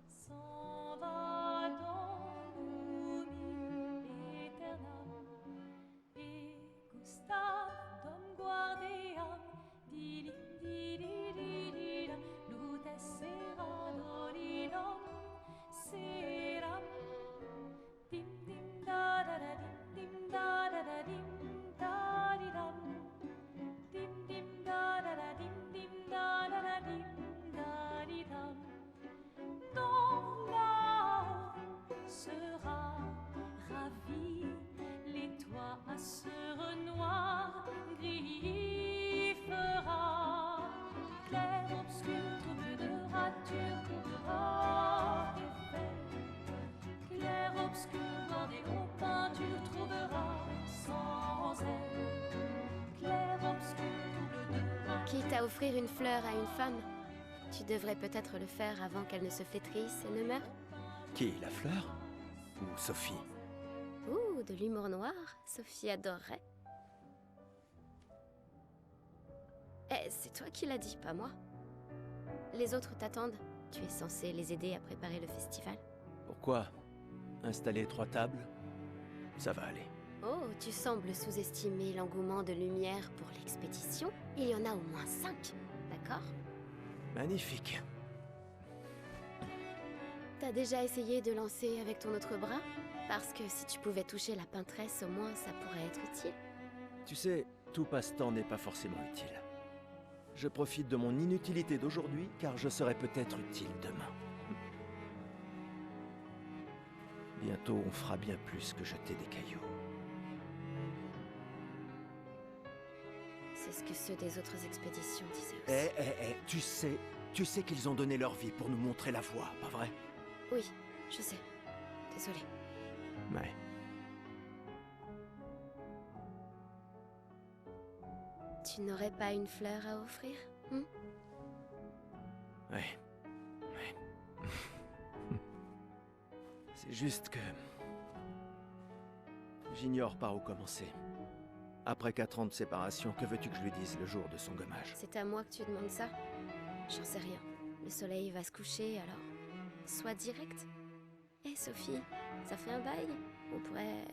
s'en va dans l'oubli éternel. Et Gustave, Dom guardiam, dilim, dilididilam, lute sera dolidom, seram. Dim dim da da da dim da da da dim da di dam. Dim dim da da da dim da da da dim da di dam. Dont là-haut sera ravi, les toits à sœur noir gris fera. Clair, obscur, trouble de rature, trouvera effet. Clair, obscur, bordé aux peintures, trouvera sans elle. Clair, obscur, trouble de rature. Quitte à offrir une fleur à une femme, tu devrais peut-être le faire avant qu'elle ne se flétrisse et ne meure. Qui, la fleur? Ou Sophie? Ouh, de l'humour noir, Sophie adorerait. Eh, c'est toi qui l'as dit, pas moi. Les autres t'attendent. Tu es censé les aider à préparer le festival. Pourquoi? Installer 3 tables? Ça va aller. Oh, tu sembles sous-estimer l'engouement de Lumière pour l'expédition. Il y en a au moins 5, d'accord? Magnifique. T'as déjà essayé de lancer avec ton autre bras? Parce que si tu pouvais toucher la peintresse, au moins ça pourrait être utile. Tu sais, tout passe-temps n'est pas forcément utile. Je profite de mon inutilité d'aujourd'hui, car je serai peut-être utile demain. Bientôt, on fera bien plus que jeter des cailloux. C'est ce que ceux des autres expéditions disaient aussi. Tu sais qu'ils ont donné leur vie pour nous montrer la voie, pas vrai? Oui, je sais. Désolée. Ouais. Tu n'aurais pas une fleur à offrir, Ouais. C'est juste que... j'ignore par où commencer. Après 4 ans de séparation, que veux-tu que je lui dise le jour de son gommage? C'est à moi que tu demandes ça? J'en sais rien. Le soleil va se coucher, alors... sois direct. Hé, Sophie, ça fait un bail. On pourrait...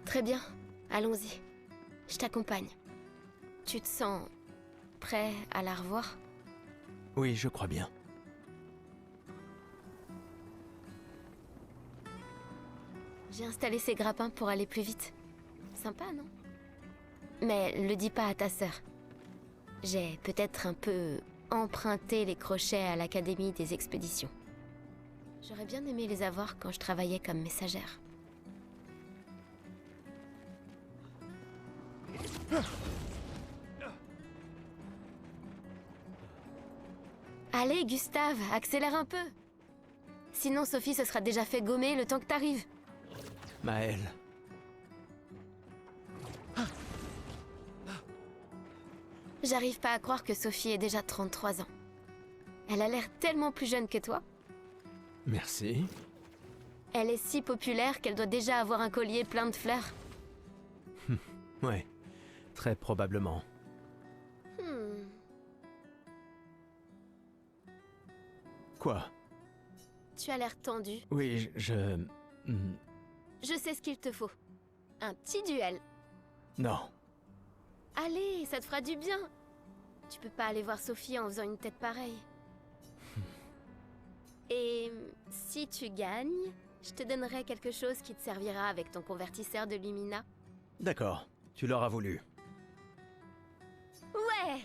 Très bien, allons-y. Je t'accompagne. Tu te sens... prêt à la revoir? Oui, je crois bien. J'ai installé ces grappins pour aller plus vite. Sympa, non? Mais le dis pas à ta sœur. J'ai peut-être un peu emprunté les crochets à l'Académie des expéditions. J'aurais bien aimé les avoir quand je travaillais comme messagère. Allez, Gustave, accélère un peu. Sinon, Sophie se sera déjà fait gommer le temps que t'arrives. Maëlle. J'arrive pas à croire que Sophie ait déjà 33 ans. Elle a l'air tellement plus jeune que toi. Merci. Elle est si populaire qu'elle doit déjà avoir un collier plein de fleurs. Ouais, très probablement. Quoi? Tu as l'air tendu. Oui, je... Je sais ce qu'il te faut. Un petit duel. Non. Allez, ça te fera du bien. Tu peux pas aller voir Sophie en faisant une tête pareille. Et si tu gagnes, je te donnerai quelque chose qui te servira avec ton convertisseur de Lumina. D'accord, tu l'auras voulu. Ouais!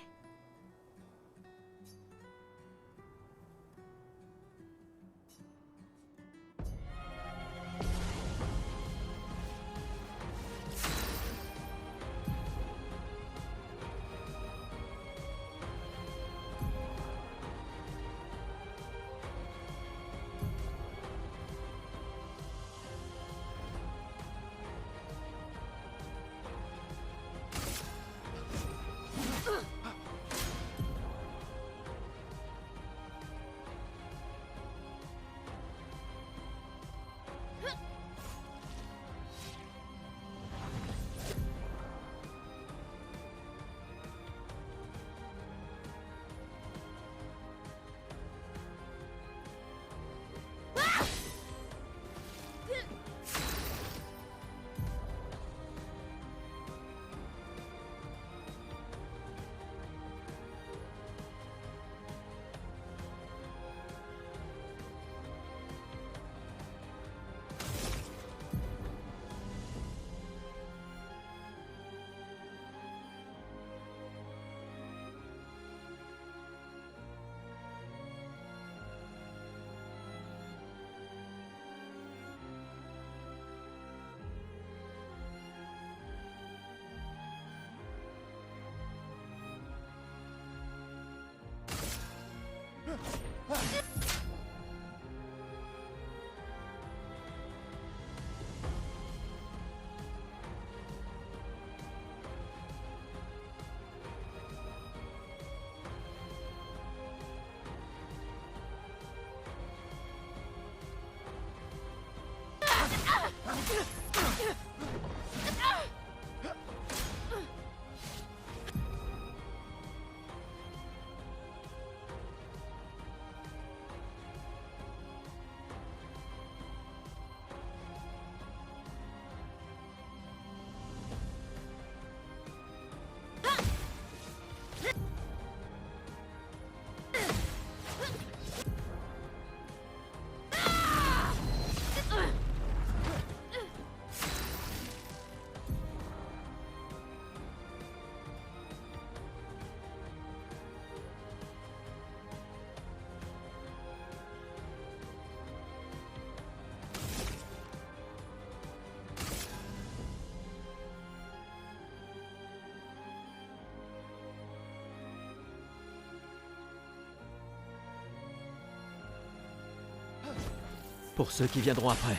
Pour ceux qui viendront après.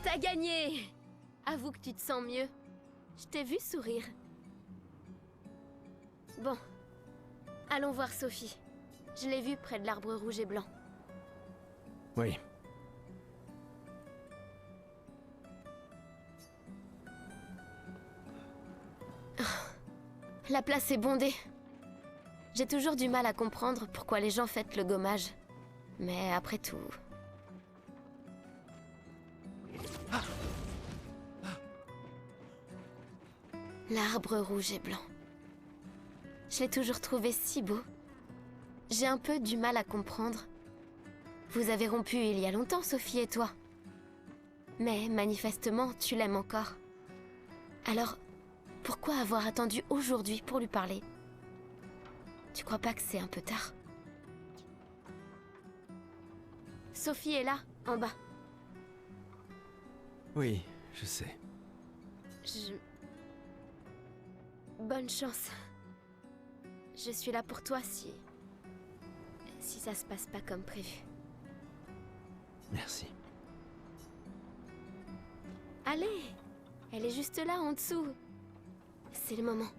T'as gagné! Avoue que tu te sens mieux. Je t'ai vu sourire. Bon. Allons voir Sophie. Je l'ai vue près de l'arbre rouge et blanc. Oui. La place est bondée. J'ai toujours du mal à comprendre pourquoi les gens fêtent le gommage. Mais après tout... L'arbre rouge et blanc. Je l'ai toujours trouvé si beau. J'ai un peu du mal à comprendre. Vous avez rompu il y a longtemps, Sophie et toi. Mais manifestement, tu l'aimes encore. Alors, pourquoi avoir attendu aujourd'hui pour lui parler? Tu crois pas que c'est un peu tard? Sophie est là, en bas. Oui, je sais. Bonne chance. Je suis là pour toi si ça se passe pas comme prévu. Merci. Allez, elle est juste là en dessous. C'est le moment.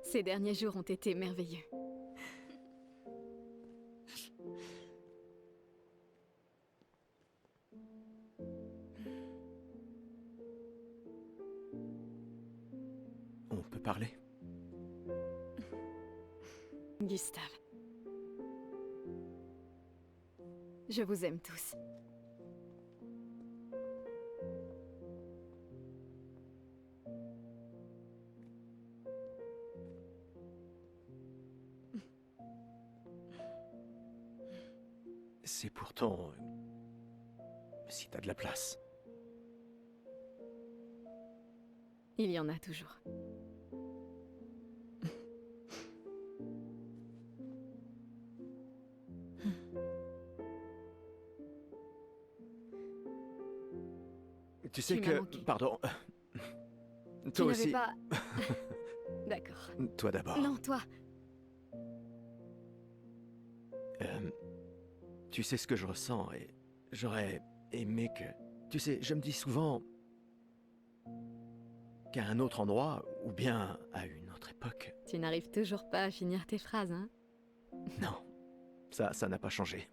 Ces derniers jours ont été merveilleux. peut parler? Gustave. Je vous aime tous. C'est pourtant... si t'as de la place. Il y en a toujours. Tu sais Tu m'as que... manqué. Pardon. Tu Toi n'avais aussi. pas... D'accord. Toi d'abord. Non, toi. Tu sais ce que je ressens et j'aurais aimé que... Tu sais, je me dis souvent qu'à un autre endroit, ou bien à une autre époque... Tu n'arrives toujours pas à finir tes phrases, hein? Non, ça n'a pas changé.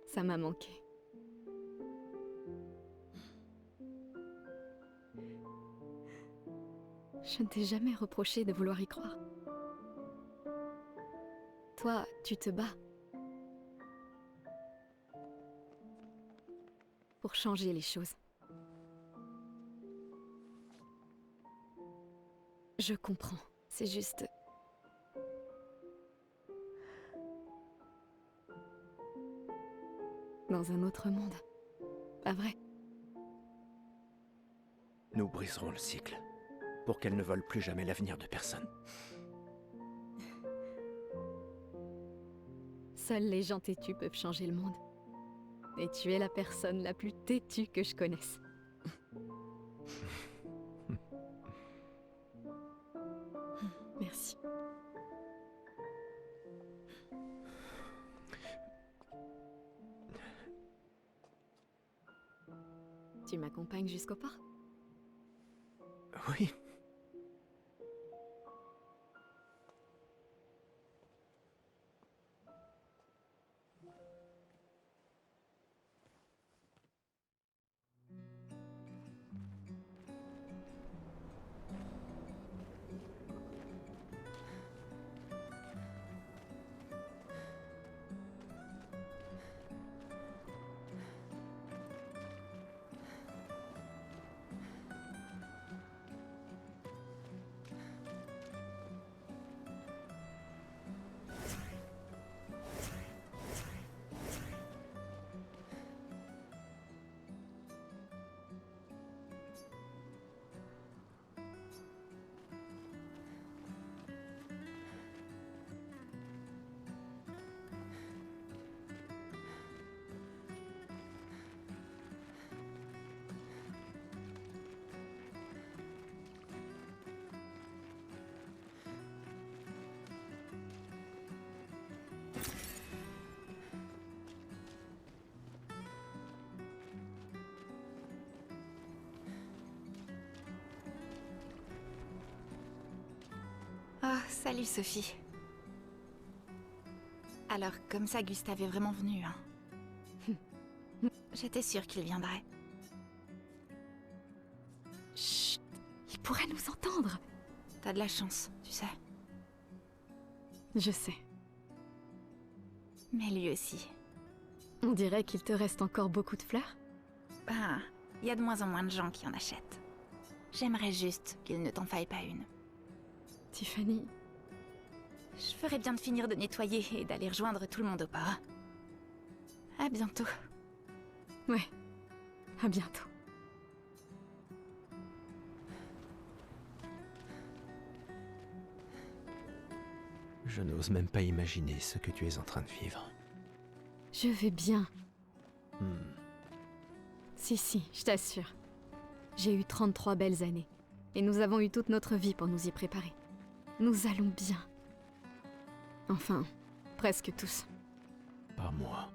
Ça m'a manqué. Je ne t'ai jamais reproché de vouloir y croire. Toi, tu te bats. Pour changer les choses. Je comprends. C'est juste... Dans un autre monde. Pas vrai? Nous briserons le cycle, pour qu'elle ne vole plus jamais l'avenir de personne. Seuls les gens têtus peuvent changer le monde. Et tu es la personne la plus têtue que je connaisse. Merci. Tu m'accompagnes jusqu'au port? Oui. Oh, salut Sophie. Alors, comme ça, Gustave est vraiment venu, hein? J'étais sûre qu'il viendrait. Chut! Il pourrait nous entendre! T'as de la chance, tu sais. Je sais. Mais lui aussi. On dirait qu'il te reste encore beaucoup de fleurs. Ben, il y a de moins en moins de gens qui en achètent. J'aimerais juste qu'il ne t'en faille pas une. Tiffany, Je ferais bien de finir de nettoyer et d'aller rejoindre tout le monde au port. À bientôt. ouais. À bientôt. Je n'ose même pas imaginer ce que tu es en train de vivre. Je vais bien. Hmm. Si, je t'assure. J'ai eu 33 belles années. Et nous avons eu toute notre vie pour nous y préparer. Nous allons bien. Enfin, presque tous. Pas moi.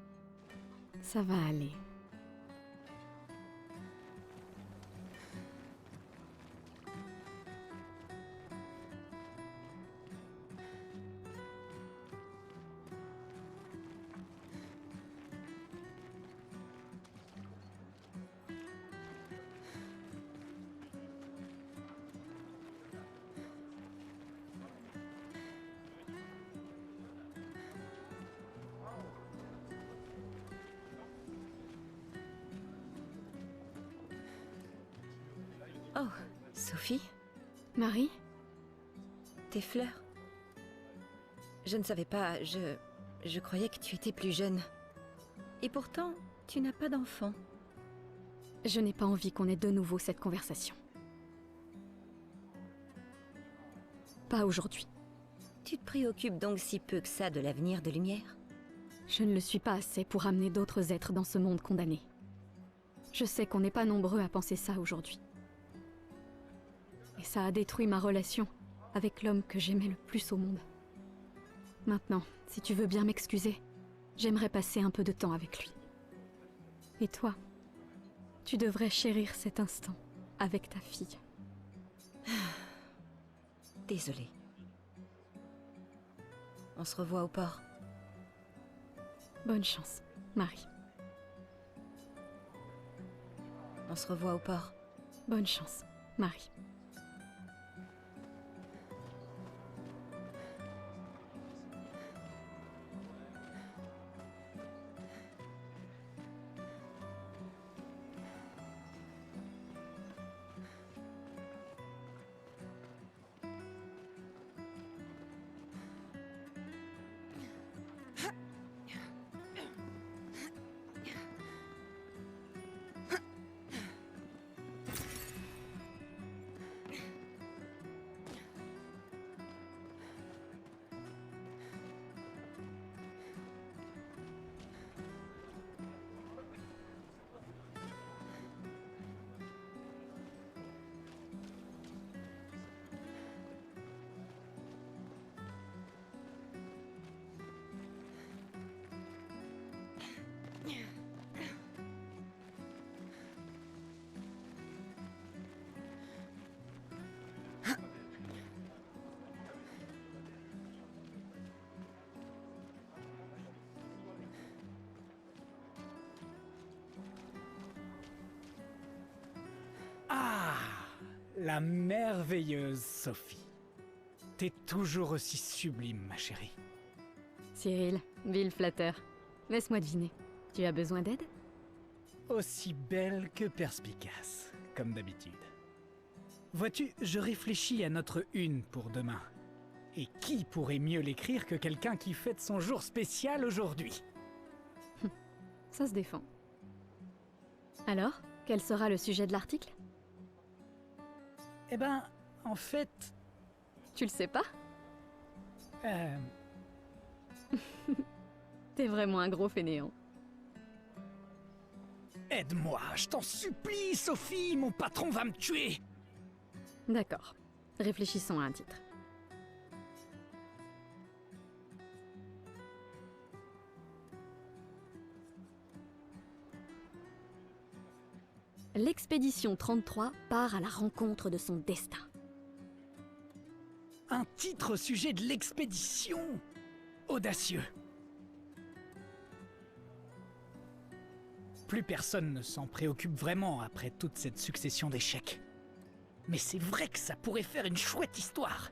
Ça va aller. Oh, Sophie, Marie? tes fleurs. Je ne savais pas, je croyais que tu étais plus jeune. Et pourtant, tu n'as pas d'enfant. Je n'ai pas envie qu'on ait de nouveau cette conversation. Pas aujourd'hui. Tu te préoccupes donc si peu que ça de l'avenir de Lumière? Je ne le suis pas assez pour amener d'autres êtres dans ce monde condamné. Je sais qu'on n'est pas nombreux à penser ça aujourd'hui. Et ça a détruit ma relation avec l'homme que j'aimais le plus au monde. Maintenant, si tu veux bien m'excuser, j'aimerais passer un peu de temps avec lui. Et toi, tu devrais chérir cet instant avec ta fille. Désolée. On se revoit au port. Bonne chance, Marie. On se revoit au port. Bonne chance, Marie. Ah, la merveilleuse Sophie. T'es toujours aussi sublime, ma chérie. Cyril, vil flatteur. Laisse-moi deviner. Tu as besoin d'aide? Aussi belle que perspicace, comme d'habitude. Vois-tu, je réfléchis à notre une pour demain. Et qui pourrait mieux l'écrire que quelqu'un qui fête son jour spécial aujourd'hui? Ça se défend. Alors, quel sera le sujet de l'article? Eh ben, en fait... Tu le sais pas? euh, T'es vraiment un gros fainéant. Aide-moi, je t'en supplie, Sophie, mon patron va me tuer! D'accord. Réfléchissons à un titre. L'expédition 33 part à la rencontre de son destin. Un titre au sujet de l'expédition! Audacieux! Plus personne ne s'en préoccupe vraiment après toute cette succession d'échecs. Mais c'est vrai que ça pourrait faire une chouette histoire!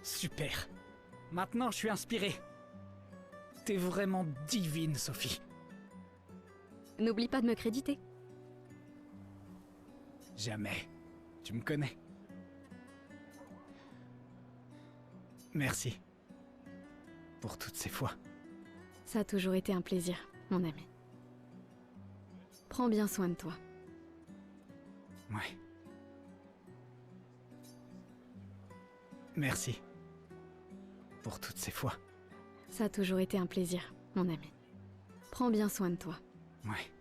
Super! Maintenant je suis inspiré. T'es vraiment divine, Sophie. N'oublie pas de me créditer. Jamais. Tu me connais. Merci. Pour toutes ces fois. Ça a toujours été un plaisir, mon ami. Prends bien soin de toi. Ouais. Merci. Pour toutes ces fois. Ça a toujours été un plaisir, mon ami. Prends bien soin de toi. Ouais.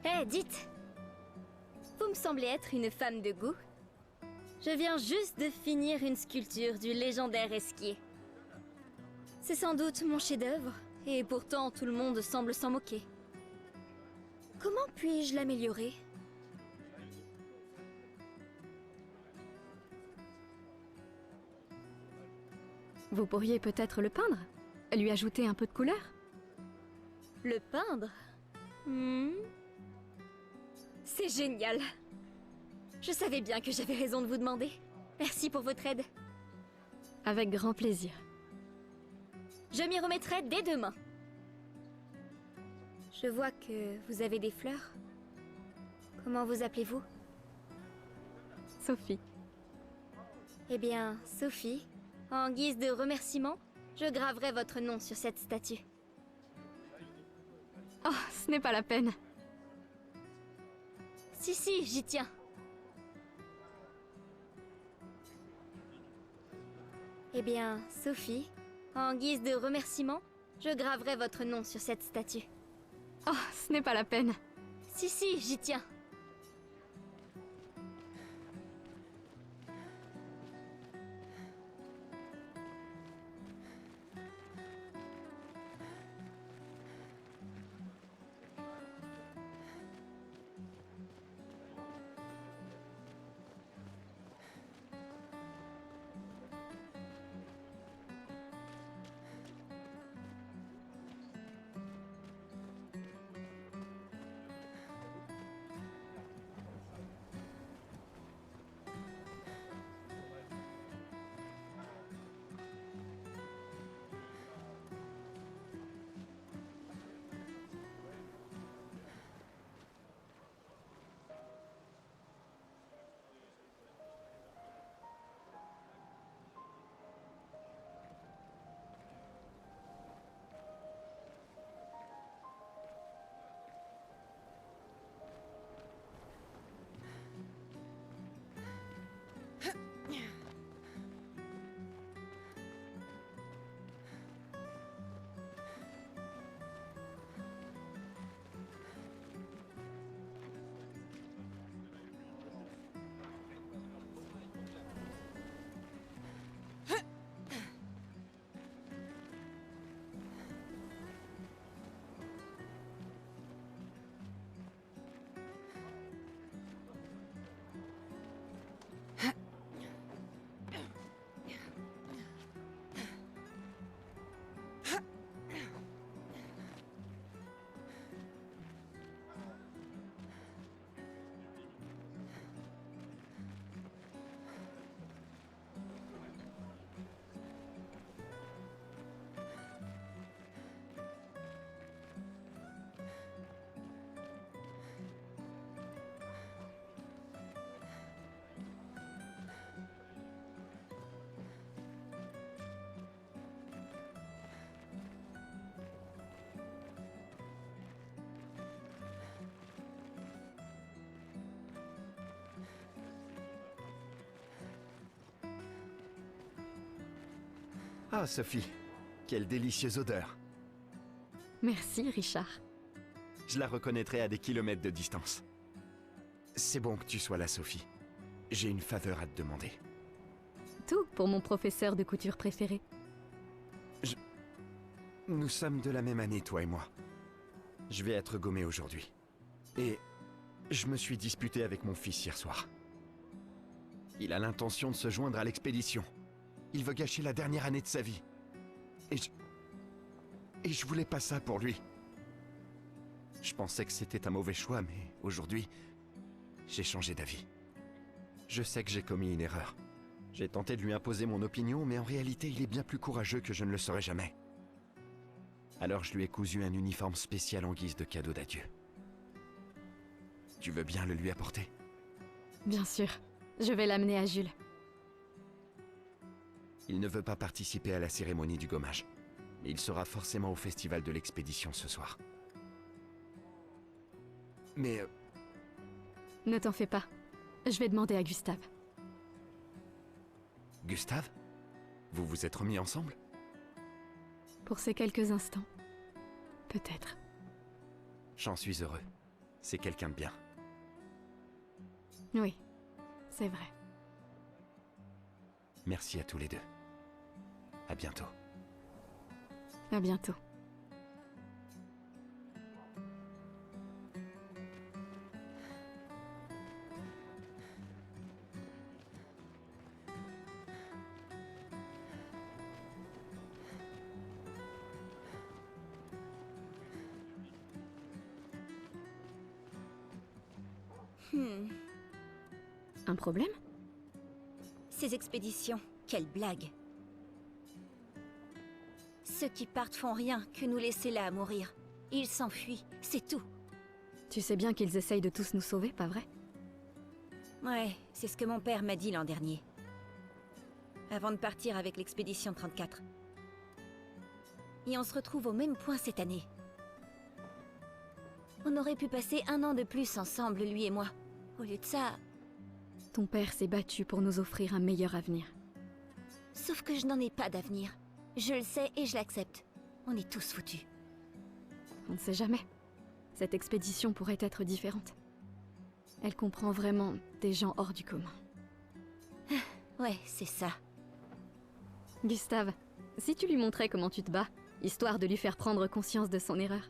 Eh, dites! Vous me semblez être une femme de goût. Je viens juste de finir une sculpture du légendaire Esquier. C'est sans doute mon chef-d'œuvre, et pourtant tout le monde semble s'en moquer. Comment puis-je l'améliorer? Vous pourriez peut-être le peindre? Lui ajouter un peu de couleur? Le peindre? C'est génial! Je savais bien que j'avais raison de vous demander. Merci pour votre aide. Avec grand plaisir. Je m'y remettrai dès demain. Je vois que vous avez des fleurs. Comment vous appelez-vous? Sophie. Eh bien, Sophie, en guise de remerciement, je graverai votre nom sur cette statue. Oh, ce n'est pas la peine. Si, j'y tiens. Eh bien, Sophie, en guise de remerciement, je graverai votre nom sur cette statue. Oh, ce n'est pas la peine. Si, j'y tiens. Ah, Sophie, quelle délicieuse odeur. Merci, Richard. Je la reconnaîtrai à des kilomètres de distance. C'est bon que tu sois là, Sophie. J'ai une faveur à te demander. Tout pour mon professeur de couture préféré. Nous sommes de la même année, toi et moi. Je vais être gommé aujourd'hui. Et je me suis disputé avec mon fils hier soir. Il a l'intention de se joindre à l'expédition. Il veut gâcher la dernière année de sa vie. Et je voulais pas ça pour lui. Je pensais que c'était un mauvais choix, mais aujourd'hui, j'ai changé d'avis. Je sais que j'ai commis une erreur. J'ai tenté de lui imposer mon opinion, mais en réalité, il est bien plus courageux que je ne le serai jamais. Alors je lui ai cousu un uniforme spécial en guise de cadeau d'adieu. Tu veux bien le lui apporter? Bien sûr. Je vais l'amener à Jules. Il ne veut pas participer à la cérémonie du gommage. Mais il sera forcément au festival de l'expédition ce soir. Mais... Ne t'en fais pas. Je vais demander à Gustave. Gustave? Vous vous êtes remis ensemble? Pour ces quelques instants. Peut-être. J'en suis heureux. C'est quelqu'un de bien. Oui, c'est vrai. Merci à tous les deux. À bientôt. À bientôt. Un problème? Ces expéditions, quelle blague. Ceux qui partent font rien que nous laisser là à mourir. Ils s'enfuient, c'est tout. Tu sais bien qu'ils essayent de tous nous sauver, pas vrai? Ouais, c'est ce que mon père m'a dit l'an dernier. Avant de partir avec l'expédition 34. Et on se retrouve au même point cette année. On aurait pu passer 1 an de plus ensemble, lui et moi. Au lieu de ça... Ton père s'est battu pour nous offrir un meilleur avenir. Sauf que je n'en ai pas d'avenir. Je le sais et je l'accepte. On est tous foutus. On ne sait jamais. Cette expédition pourrait être différente. Elle comprend vraiment des gens hors du commun. Ouais, c'est ça. Gustave, si tu lui montrais comment tu te bats, histoire de lui faire prendre conscience de son erreur.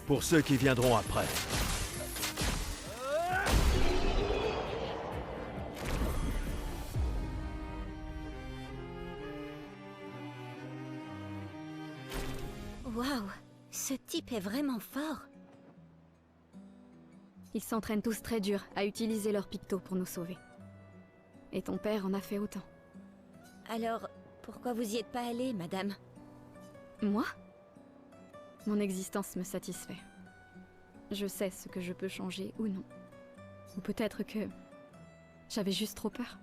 Pour ceux qui viendront après. Waouh, ce type est vraiment fort. Ils s'entraînent tous très dur à utiliser leurs pictos pour nous sauver. Et ton père en a fait autant. Alors, pourquoi vous y êtes pas allé, madame? Moi? Mon existence me satisfait. Je sais ce que je peux changer ou non. Ou peut-être que... j'avais juste trop peur.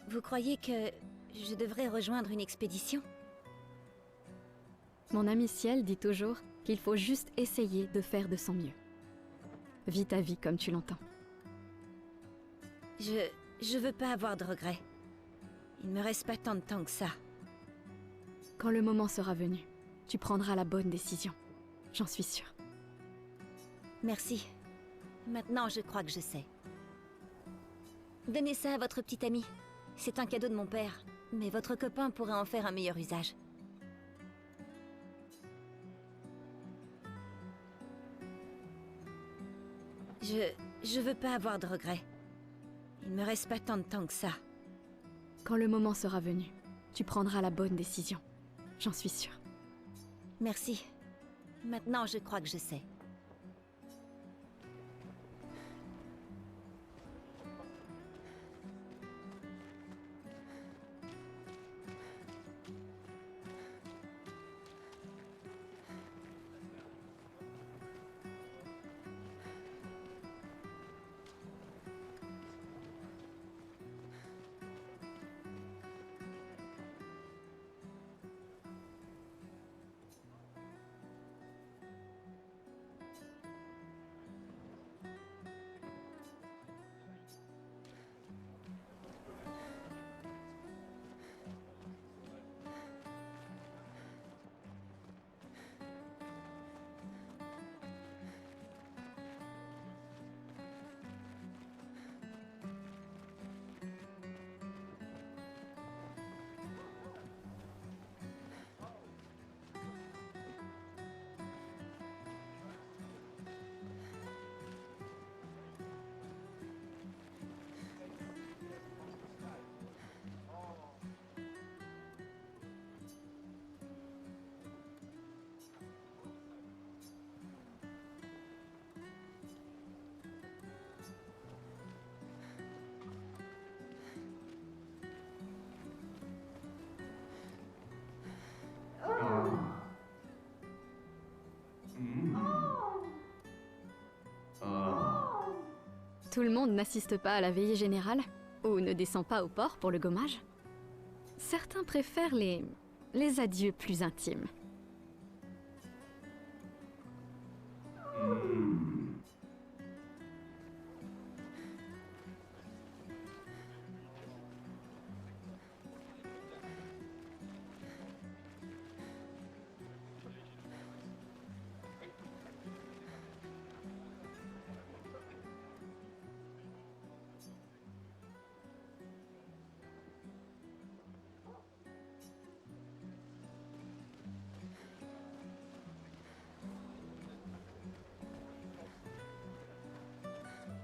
Vous croyez que je devrais rejoindre une expédition? Mon ami Ciel dit toujours qu'il faut juste essayer de faire de son mieux. Vis ta vie comme tu l'entends. Je veux pas avoir de regrets. Il me reste pas tant de temps que ça. Quand le moment sera venu, tu prendras la bonne décision. J'en suis sûre. Merci. Maintenant, je crois que je sais. Donnez ça à votre petit ami. C'est un cadeau de mon père, mais votre copain pourrait en faire un meilleur usage. Je veux pas avoir de regrets. Il me reste pas tant de temps que ça. Quand le moment sera venu, tu prendras la bonne décision. J'en suis sûre. Merci. Maintenant, je crois que je sais. Tout le monde n'assiste pas à la veillée générale ou ne descend pas au port pour le gommage. Certains préfèrent les les adieux plus intimes.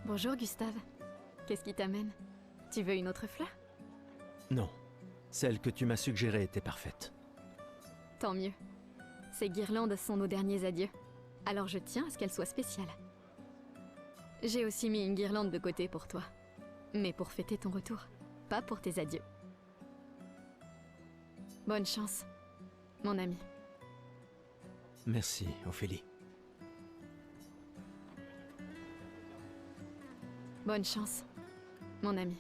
Bonjour Gustave. Qu'est-ce qui t'amène? Tu veux une autre fleur? Non. Celle que tu m'as suggérée était parfaite. Tant mieux. Ces guirlandes sont nos derniers adieux. Alors je tiens à ce qu'elles soient spéciales. J'ai aussi mis une guirlande de côté pour toi. Mais pour fêter ton retour, pas pour tes adieux. Bonne chance, mon ami. Merci, Ophélie. Bonne chance, mon ami.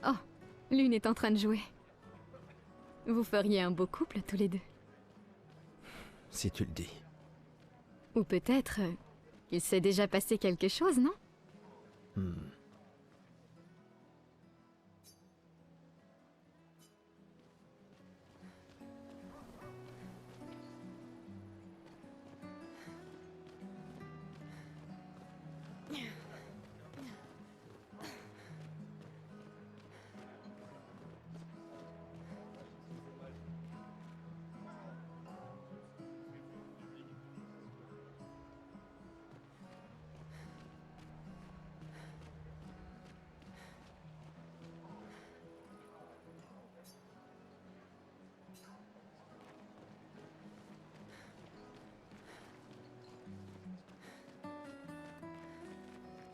Oh, Lune est en train de jouer. Vous feriez un beau couple tous les deux. Si tu le dis. Ou peut-être il s'est déjà passé quelque chose, non?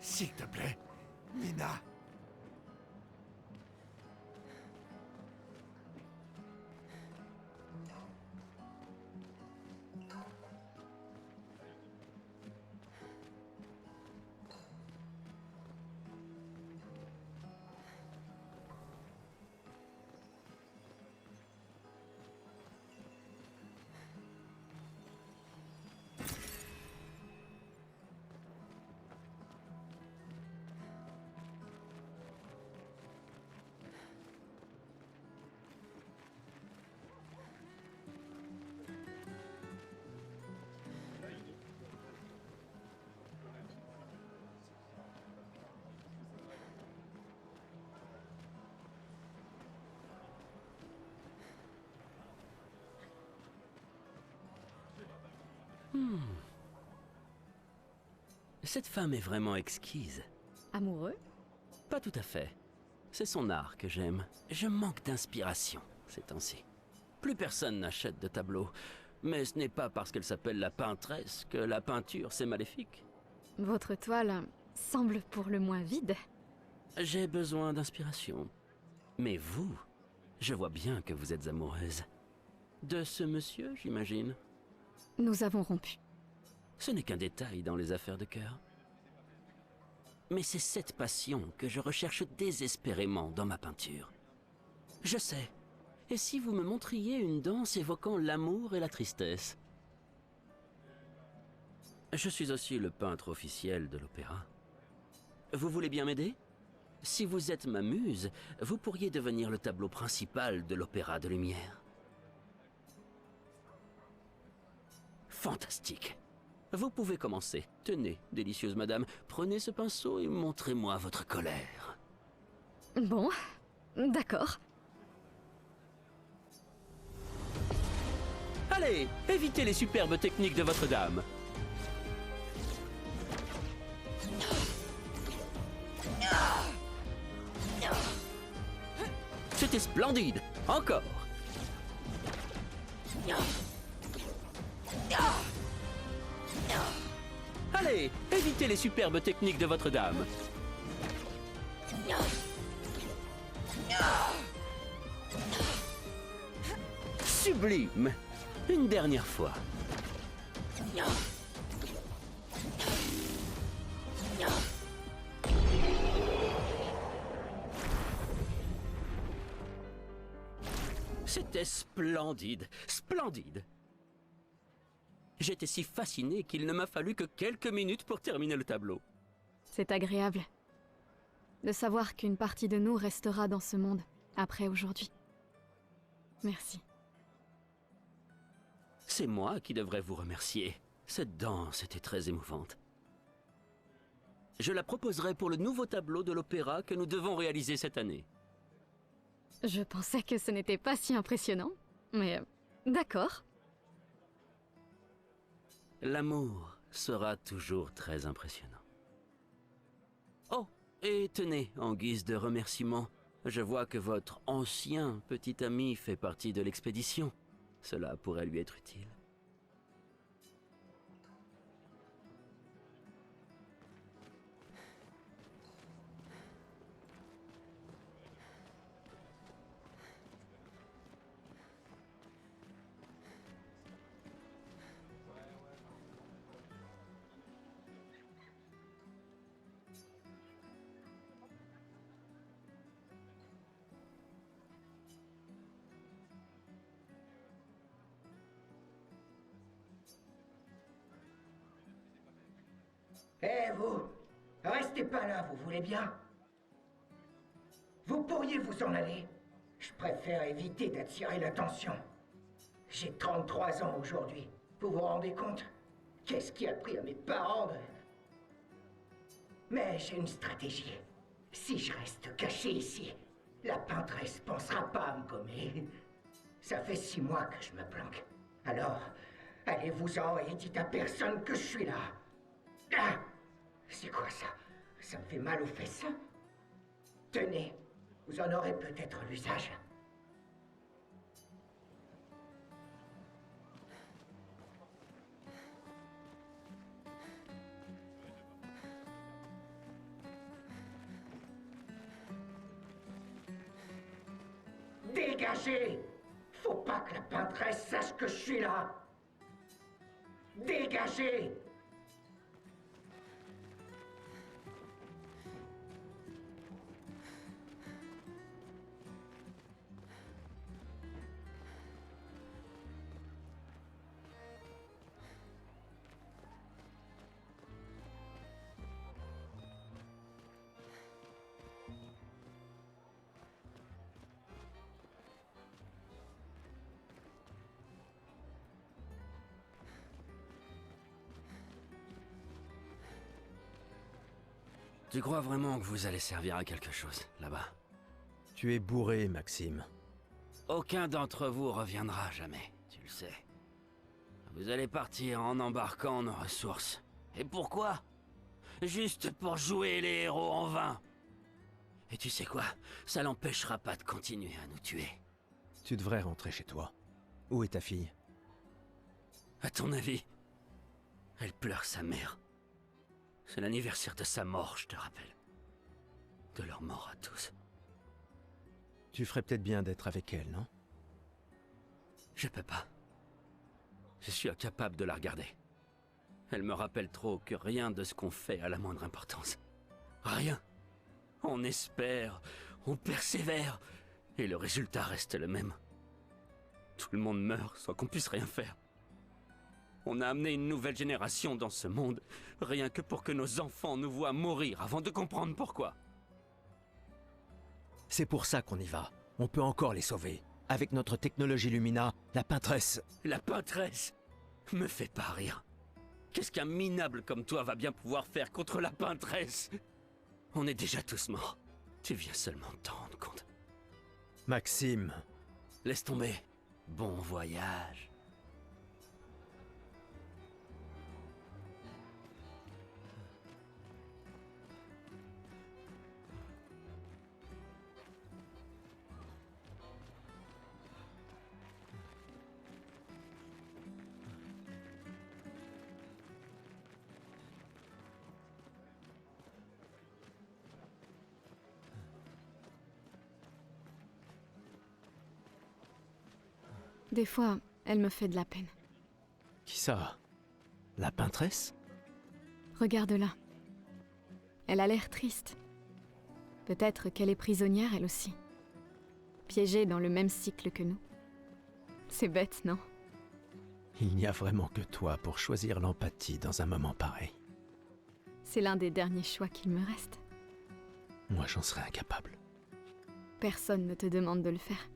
S'il te plaît, Nina. Cette femme est vraiment exquise. Amoureux? Pas tout à fait. C'est son art que j'aime. Je manque d'inspiration ces temps-ci. Plus personne n'achète de tableaux. Mais ce n'est pas parce qu'elle s'appelle la peintresse que la peinture c'est maléfique. Votre toile semble pour le moins vide. J'ai besoin d'inspiration. Mais vous, je vois bien que vous êtes amoureuse. De ce monsieur, j'imagine. Nous avons rompu. Ce n'est qu'un détail dans les affaires de cœur. Mais c'est cette passion que je recherche désespérément dans ma peinture. Je sais. Et si vous me montriez une danse évoquant l'amour et la tristesse? Je suis aussi le peintre officiel de l'opéra. Vous voulez bien m'aider? Si vous êtes ma muse, vous pourriez devenir le tableau principal de l'Opéra de Lumière. Fantastique. Vous pouvez commencer. Tenez, délicieuse madame, prenez ce pinceau et montrez-moi votre colère. Bon, d'accord. Allez, évitez les superbes techniques de votre dame. C'était splendide. Encore. Allez, évitez Imitez les superbes techniques de votre dame. Sublime. Une dernière fois. C'était splendide, splendide. J'étais si fasciné qu'il ne m'a fallu que quelques minutes pour terminer le tableau. C'est agréable de savoir qu'une partie de nous restera dans ce monde après aujourd'hui. Merci. C'est moi qui devrais vous remercier. Cette danse était très émouvante. Je la proposerai pour le nouveau tableau de l'opéra que nous devons réaliser cette année. Je pensais que ce n'était pas si impressionnant, mais d'accord. L'amour sera toujours très impressionnant. Oh, et tenez, en guise de remerciement, je vois que votre ancien petit ami fait partie de l'expédition. Cela pourrait lui être utile. Eh vous, restez pas là, vous voulez bien? Vous pourriez vous en aller. Je préfère éviter d'attirer l'attention. J'ai 33 ans aujourd'hui. Vous vous rendez compte? Qu'est-ce qui a pris à mes parents de... Mais j'ai une stratégie. Si je reste caché ici, la peintresse pensera pas à me gommer. Ça fait 6 mois que je me planque. Alors, allez-vous-en et dites à personne que je suis là. Ah! C'est quoi ça? Ça me fait mal aux fesses. Tenez, vous en aurez peut-être l'usage. Dégagez! Faut pas que la peintresse sache que je suis là. Dégagez! Tu crois vraiment que vous allez servir à quelque chose, là-bas? Tu es bourré, Maxime. Aucun d'entre vous reviendra jamais, tu le sais. Vous allez partir en embarquant nos ressources. Et pourquoi? Juste pour jouer les héros en vain. Et tu sais quoi? Ça l'empêchera pas de continuer à nous tuer. Tu devrais rentrer chez toi. Où est ta fille? À ton avis? Elle pleure sa mère. C'est l'anniversaire de sa mort, je te rappelle. De leur mort à tous. Tu ferais peut-être bien d'être avec elle, non? Je peux pas. Je suis incapable de la regarder. Elle me rappelle trop que rien de ce qu'on fait a la moindre importance. Rien. On espère, on persévère, et le résultat reste le même. Tout le monde meurt sans qu'on puisse rien faire. On a amené une nouvelle génération dans ce monde, rien que pour que nos enfants nous voient mourir avant de comprendre pourquoi. C'est pour ça qu'on y va. On peut encore les sauver. Avec notre technologie Lumina, la peintresse... La peintresse me fait pas rire. Qu'est-ce qu'un minable comme toi va bien pouvoir faire contre la peintresse? On est déjà tous morts. Tu viens seulement de t'en rendre compte. Maxime... Laisse tomber. Bon voyage. Des fois, elle me fait de la peine. Qui ça? La peintresse? Regarde-la. Elle a l'air triste. Peut-être qu'elle est prisonnière, elle aussi. Piégée dans le même cycle que nous. C'est bête, non? Il n'y a vraiment que toi pour choisir l'empathie dans un moment pareil. C'est l'un des derniers choix qu'il me reste. Moi, j'en serais incapable. Personne ne te demande de le faire.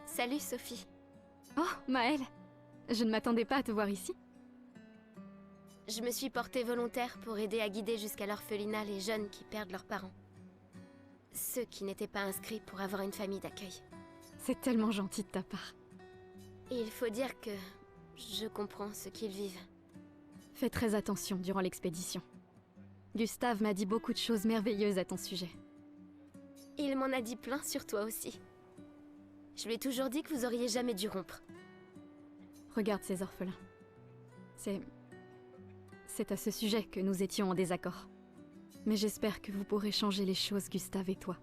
Salut Sophie. Oh, Maëlle! Je ne m'attendais pas à te voir ici. Je me suis portée volontaire pour aider à guider jusqu'à l'orphelinat les jeunes qui perdent leurs parents. Ceux qui n'étaient pas inscrits pour avoir une famille d'accueil. C'est tellement gentil de ta part. Et il faut dire que je comprends ce qu'ils vivent. Fais très attention durant l'expédition. Gustave m'a dit beaucoup de choses merveilleuses à ton sujet. Il m'en a dit plein sur toi aussi. Je lui ai toujours dit que vous auriez jamais dû rompre. Regarde ces orphelins. C'est à ce sujet que nous étions en désaccord. Mais j'espère que vous pourrez changer les choses, Gustave et toi.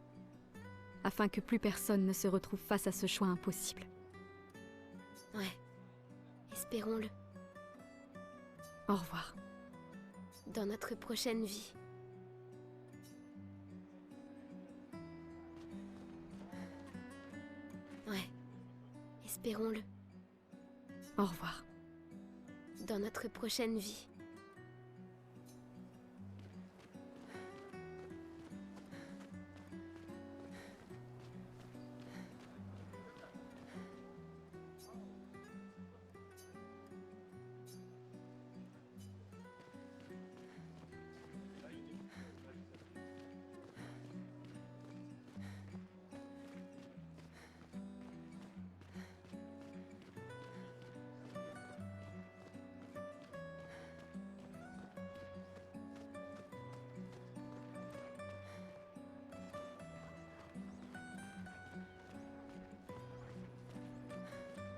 Afin que plus personne ne se retrouve face à ce choix impossible. Ouais. Espérons-le. Au revoir. Dans notre prochaine vie. Ouais. Espérons-le. Au revoir. Dans notre prochaine vie.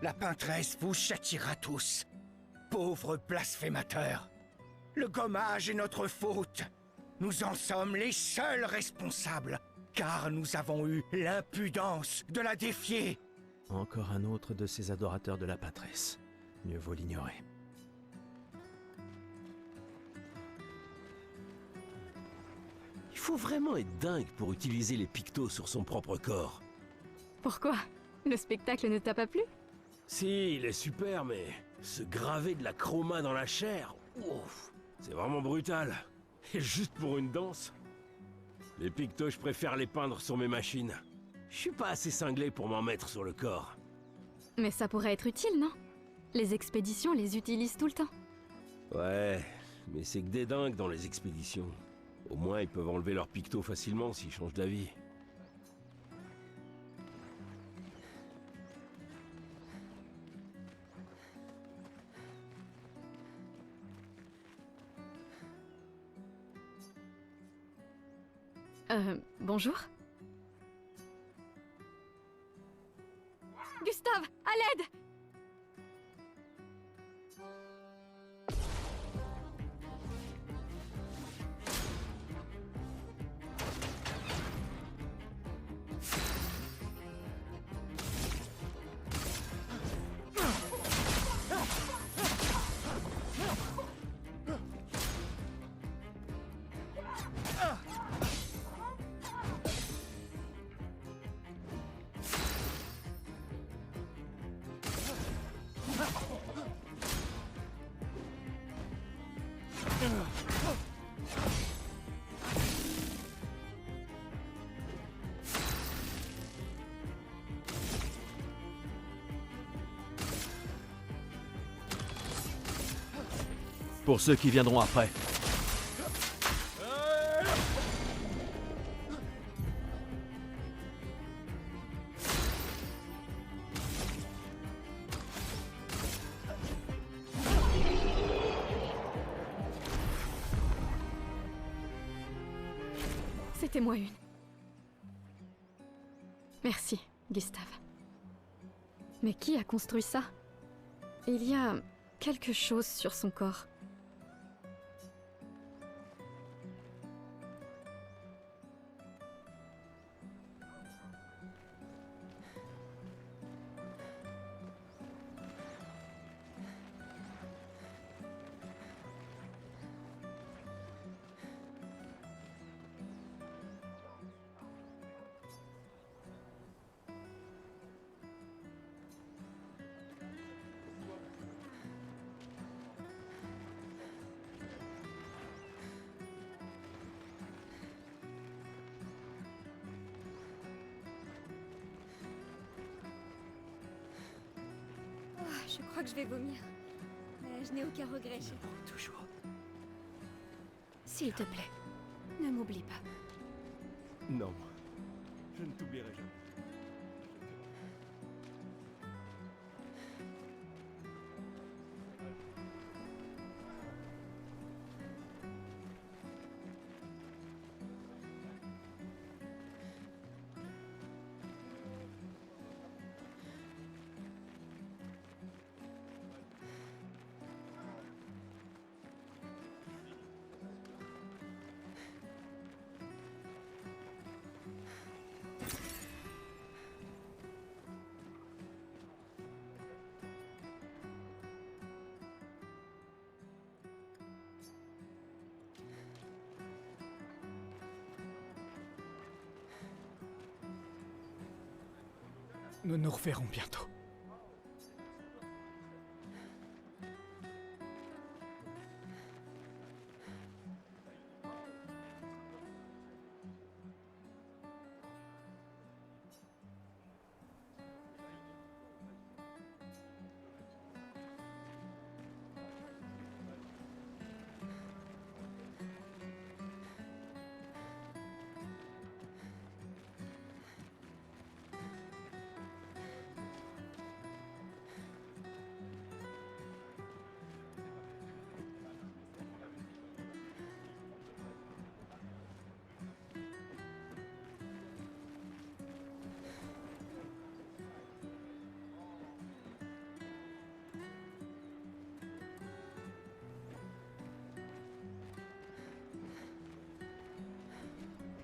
La peintresse vous châtiera tous. Pauvres blasphémateurs. Le gommage est notre faute. Nous en sommes les seuls responsables, car nous avons eu l'impudence de la défier. Encore un autre de ces adorateurs de la peintresse. Mieux vaut l'ignorer. Il faut vraiment être dingue pour utiliser les pictos sur son propre corps. Pourquoi? Le spectacle ne t'a pas plu? Si, il est super, mais se graver de la chroma dans la chair, ouf, c'est vraiment brutal. Et juste pour une danse. Les pictos, je préfère les peindre sur mes machines. Je suis pas assez cinglé pour m'en mettre sur le corps. Mais ça pourrait être utile, non? Les expéditions les utilisent tout le temps. Ouais, mais c'est que des dingues dans les expéditions. Au moins, ils peuvent enlever leurs pictos facilement s'ils changent d'avis. Bonjour? Gustave, à l'aide! Pour ceux qui viendront après. Prêtez-moi une. Merci, Gustave. Mais qui a construit ça? Il y a quelque chose sur son corps. Je crois que je vais vomir. Mais je n'ai aucun regret. Toujours. S'il te plaît, ne m'oublie pas. Non, je ne t'oublierai jamais. Nous nous reverrons bientôt.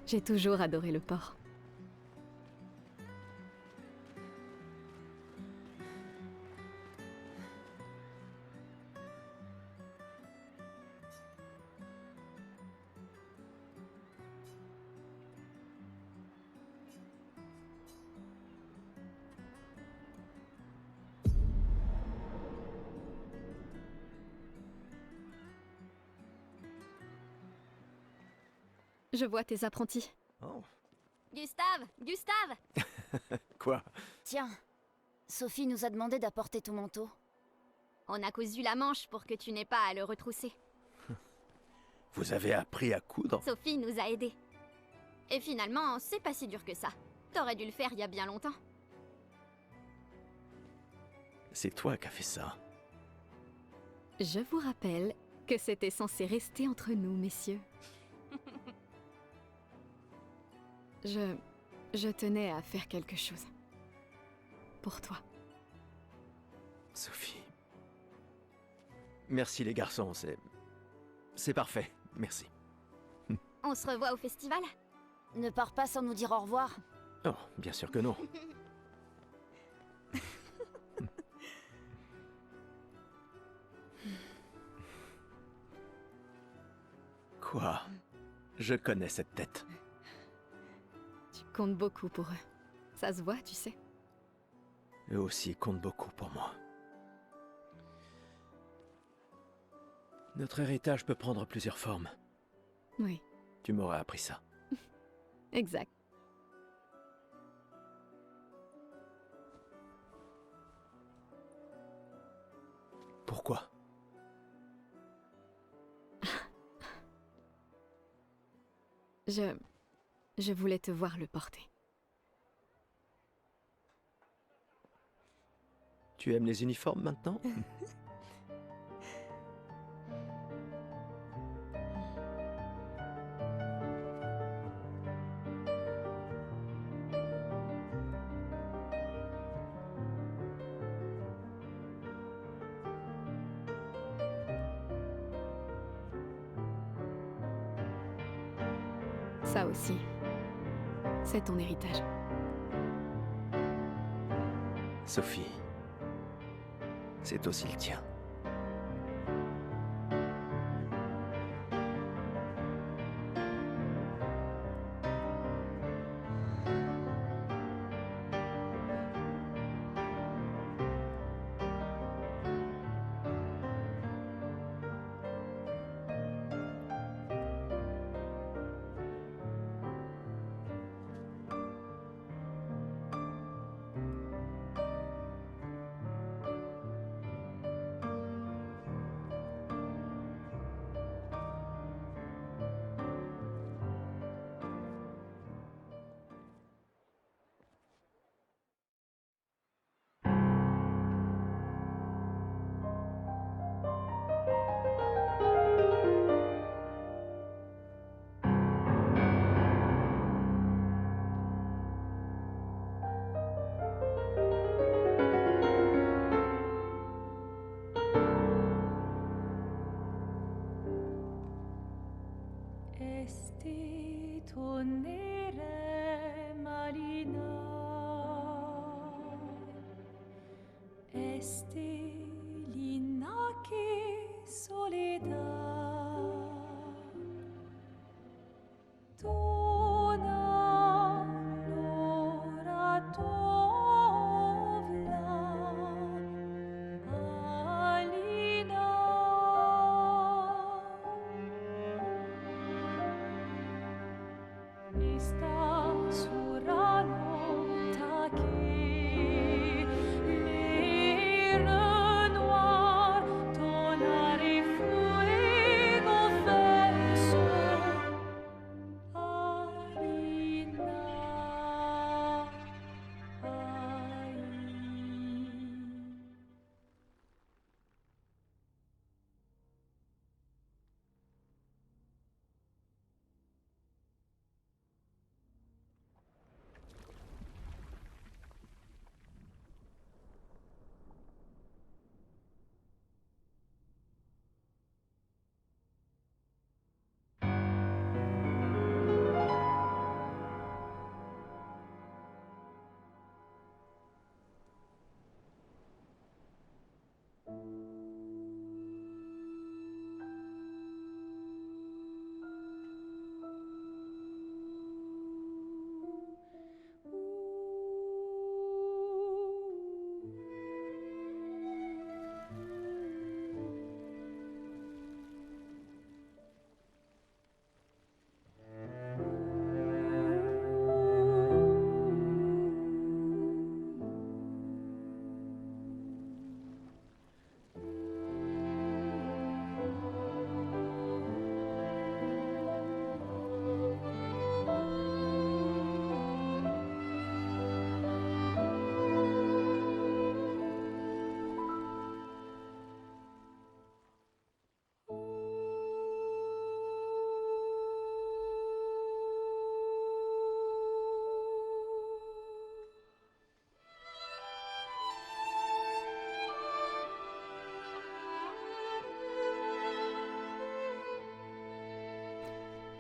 J'ai toujours adoré le port. Je vois tes apprentis. Oh. Gustave! Gustave! Quoi? Tiens, Sophie nous a demandé d'apporter ton manteau. On a cousu la manche pour que tu n'aies pas à le retrousser. Vous avez appris à coudre? Sophie nous a aidés. Et finalement, c'est pas si dur que ça. T'aurais dû le faire il y a bien longtemps. C'est toi qui as fait ça. Je vous rappelle que c'était censé rester entre nous, messieurs. Je tenais à faire quelque chose. Pour toi. Sophie. Merci les garçons, c'est parfait, merci. On se revoit au festival? Ne pars pas sans nous dire au revoir. Oh, bien sûr que non. Quoi? Je connais cette tête. Tu comptes beaucoup pour eux. Ça se voit, tu sais. Eux aussi comptent beaucoup pour moi. Notre héritage peut prendre plusieurs formes. Oui, Tu m'aurais appris ça. exact. Pourquoi? Je voulais te voir le porter. Tu aimes les uniformes maintenant? Ça aussi, c'est ton héritage. Sophie, c'est aussi le tien. Esti tonere malina, esti linaki soledad, tona lora tovla, alina. Sta surano taki, l'air noir, ton fuego verso, Alina, ai.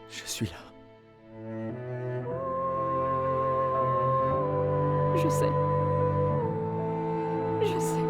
Je suis là. Je sais. Je sais.